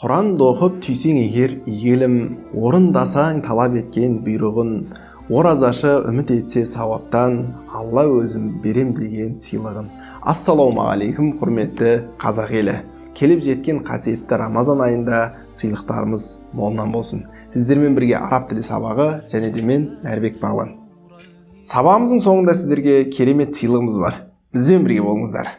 Құранды оқып түйсең егер игілім, орындасаң талап еткен бұйрығын, оразашы үміт етсе сауаптан, Алла өзім берем деген сыйлығын. Ассалаумағалейкум, құрметті қазақ елі. Келіп жеткен қасиетті Рамазан айында сыйлықтарымыз молынан болсын. Сіздермен бірге араб тілі сабағы және де мен Нәрбек Бағлан. Сабағымыздың соңында сіздерге керемет сыйлығымыз бар. Бізбен бірге болыңыздар.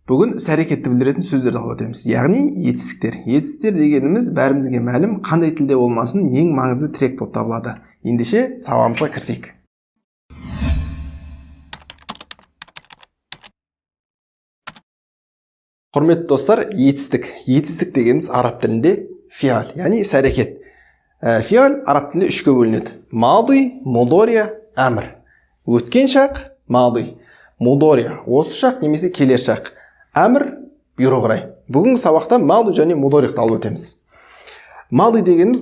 Бүгін іс-әрекетті білдіретін сөздерді алып өтеміз. Яғни етістіктер. Етістіктер дегеніміз бәрімізге мәлім, қандай тілде болмасын ең маңызды тірек болып табылады. Ендеше сабағымызға кірсек. Құрметті достар, етістік. Етістік дегеніміз араб тілінде фиал, яғни іс-әрекет. Фиал араб тілінде үшке бөлінеді. Мади, мудория, әмір. Өткен шақ мади, мудория осы шақ немесе келер шақ. Әмір бұйрық рай. Бүгінгі сабақта мади және мудорихты алып өтеміз. Мади дегеніміз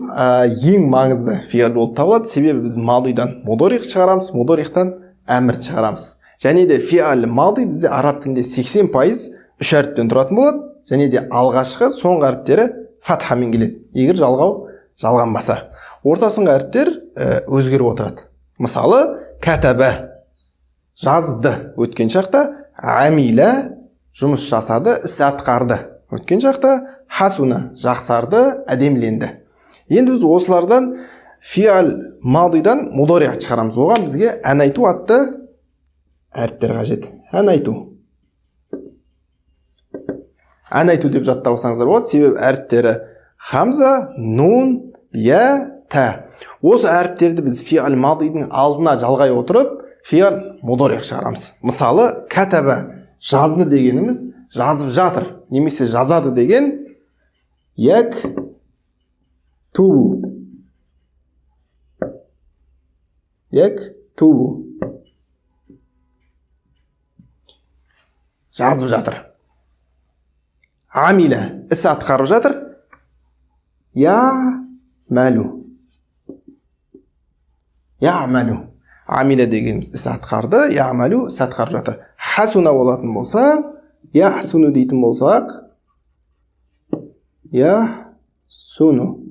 ең маңызды фиал болып табылады. Себебі біз мадидан мудорих шығарамыз, мудорихтан әмір шығарамыз. Және де фиал мади бізде араб тілінде 80% үш әріптен тұратын болады. Және де алғашқы соңғы әріптері фатхамен келеді. Егер жалғанбаса. Ортасынғы әріптер өзгеріп отырады. Мысалы, кәтәбә жазды өткен шақта, әмилә жұмыс жасады, іс атқарды. Өткен шақта хасуна жақсарды, әдемленді. Енді біз осылардан фиал мадидан мудорих шығарамыз. Оған бізге ән айту атты әріптер қажет. Ән айту. Ән айту деп жаттап алсаңыздар болады. Себебі әріптері хамза, нун, я, та. Осы әріптерді біз фиал мадидің алдына жалғай отырып, фиал мудорих шығарамыз. Мысалы, кәтәбә жазды дегеніміз жазып жатыр, немесе жазады деген як тубу. Як тубу. Жазып жатыр. Амиля іс атқарып жатыр. Я мәлу. Я мәлу. Амиля дегеніміз іс атқарды, я мәлу іс атқарып жатыр. Хасуна болатын болса, я хасуну дейтін болсақ, я суну.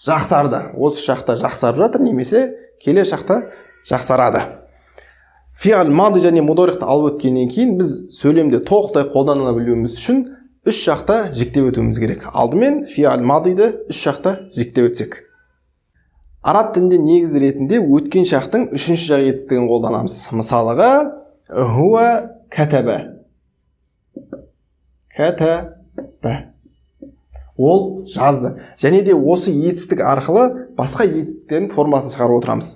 Жақсарды. Осы шақта жақсарып жатыр, немесе келер шақта жақсарады. Фиал мади және мудорихты алып өткеннен кейін біз сөйлемде толықтай қолдана білуіміз үшін үш шақта жіктеп өтуіміз керек. Алдымен фиал мадиді үш шақта жіктеп өтсек. Араб тілінде негізі ретінде өткен шақтың үшінші жақ етістігін қолданамыз. Мысалыға, хуа кәтәбә. Кәтәбә. Ол жазды. Және де осы етістік арқылы басқа етістіктердің формасын шығарып отырамыз.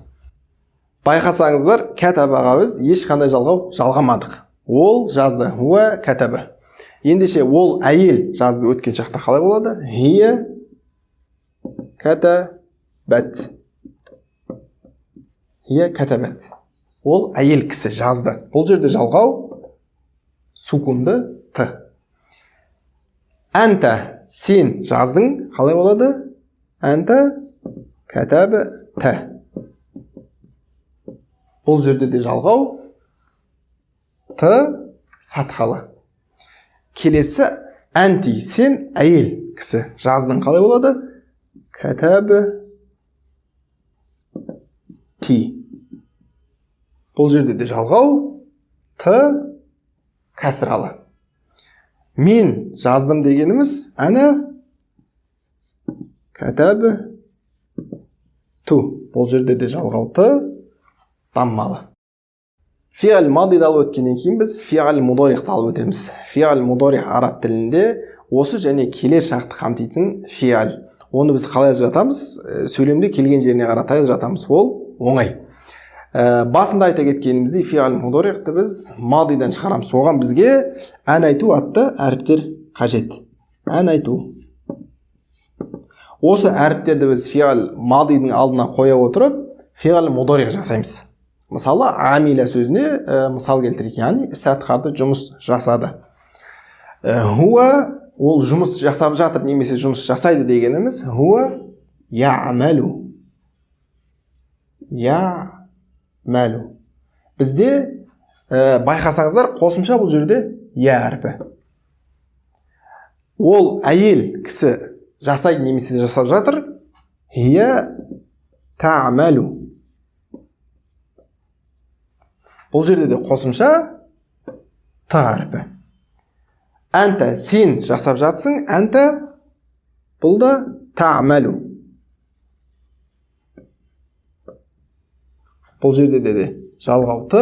Байқасаңыздар, кәтәбәға біз ешқандай жалғамадық. Ол жазды. Хуа кәтәбә. Ендеше ол әйел жазды өткен шақта қалай болады? Хия кәтәбәт. Хия кәтәбәт. Ол әйел кісі жазды. Бұл жерде жалғау сукунды т. Әнтә сен жаздың қалай болады? Әнтә кәтәбә т. Бұл жерде де жалғау т фатхалы. Келесі әнти сен әйел кісі жаздың қалай болады? Кәтәбә ти. Бұл жерде де жалғау т кәсіралы. Мен жаздым дегеніміз әна кәтәбә ту. Бұл жерде де жалғау т даммалы. Фиал мадиді алып өткеннен кейін біз фиал мудорихты алып өтеміз. Фиал мудорих араб тілінде осы және келер шақты қамтитын фиал. Оны біз қалай ажыратамыз? Сөйлемде келген жеріне қаратай ажыратамыз. Ол оңай. Басында айта кеткеніміздей фиал мудориқты біз мадидан шығарамыз. Оған бізге ән айту атты әріптер қажет. Ән айту. Осы әріптерді біз фиал мадидың алдына қоя отырып, фиал мудориқ жасаймыз. Мысалы, амиля сөзіне мысал келтірейік, яғни іс атқарды, жұмыс жасады. Хуа ол жұмыс жасап жатыр немесе жұмыс жасайды дегеніміз хуа я'малу. Я'малу. Бізде байқасаңыздар қосымша бұл жерде я әрпі. Ол әйел кісі жасайды немесе жасап жатыр. Хия та'малу. Бұл жерде де қосымша та әрпі. Әнті сен жасап жатсың, әнті бұл да та'малу. Бұл жерде де жалғауты.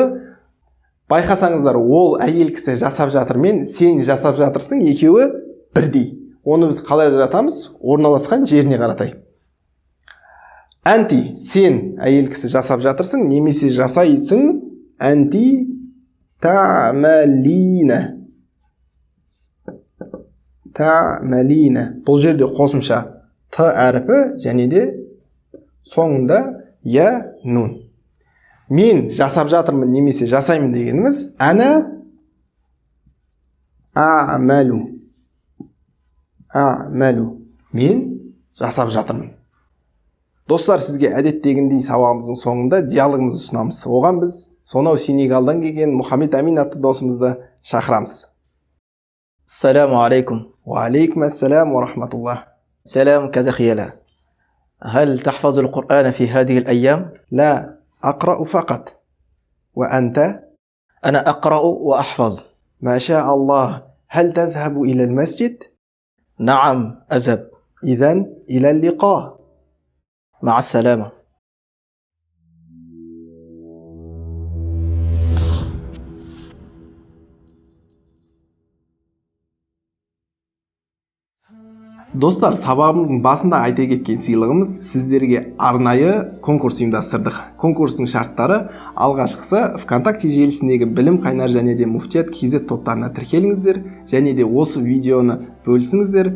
Байқасаңыздар, ол әйел кісі жасап жатыр, мен сен жасап жатырсың, екеуі бірдей. Оны біз қалай ажыратамыз? Орналасқан жеріне қаратай. Әнти, сен әйел кісі жасап жатырсың, немесе жасайсың, әнти та'малина. Та'малина. Бұл жерде қосымша т әріпі және де соңында я нун. Мен жасап жатырмын немесе жасаймын дегеніміз әна а'малу. А'малу. Мен жасап жатырмын. Достар, сізге әдеттегіндей сабағымыздың соңында диалогымызды ұсынамыз. Оған біз сонау Сенегалдан келген Мұхаммед Амин атты досымызды шақырамыз. Ассаламу алейкум. وعليكم السلام ورحمة الله. سلام كزخيلة. هل تحفظ القرآن في هذه الأيام؟ لا، أقرأ فقط. وأنت؟ أنا أقرأ وأحفظ. ما شاء الله. هل تذهب إلى المسجد؟ نعم أذهب. إذن إلى اللقاء. مع السلامة. Достар, сабағымыздың басында айта кеткен сыйлығымыз сіздерге арнайы конкурс ұйымдастырдық. Конкурстың шарттары: алғашқысы ВКонтакте желісіндегі білім қайнар және де муфтият KZ топтарына тіркеліңіздер, және де осы видеоны бөлісіңіздер,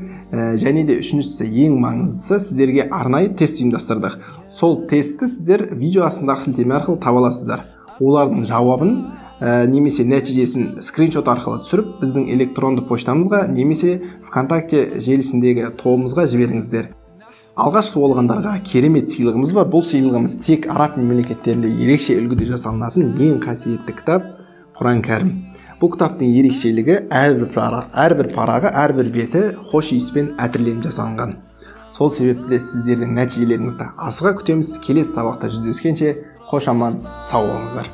және де үшіншісі ең маңыздысы, сіздерге арнайы тест ұйымдастырдық. Сол тестті сіздер видео астындағы сілтеме арқылы таба аласыздар. Олардың жауабын немесе нәтижесін скриншот арқылы түсіріп, біздің электронды поштамызға немесе ВКонтакте желісіндегі тобымызға жіберіңіздер. Алғашқы болғандарға керемет сыйлығымыз бар. Бұл сыйлығымыз тек араб мемлекеттерінде ерекше үлгіде жасалынатын ең қасиетті кітап Құран кәрім. Бұл кітаптың ерекшелігі әрбір парағы, әрбір беті хош иіспен әтірленіп жасалынған. Сол себепті сіздердің нәтижелеріңізді асыға күтеміз. Келесі сабақта жүздескенше қош аман, сау болыңыздар.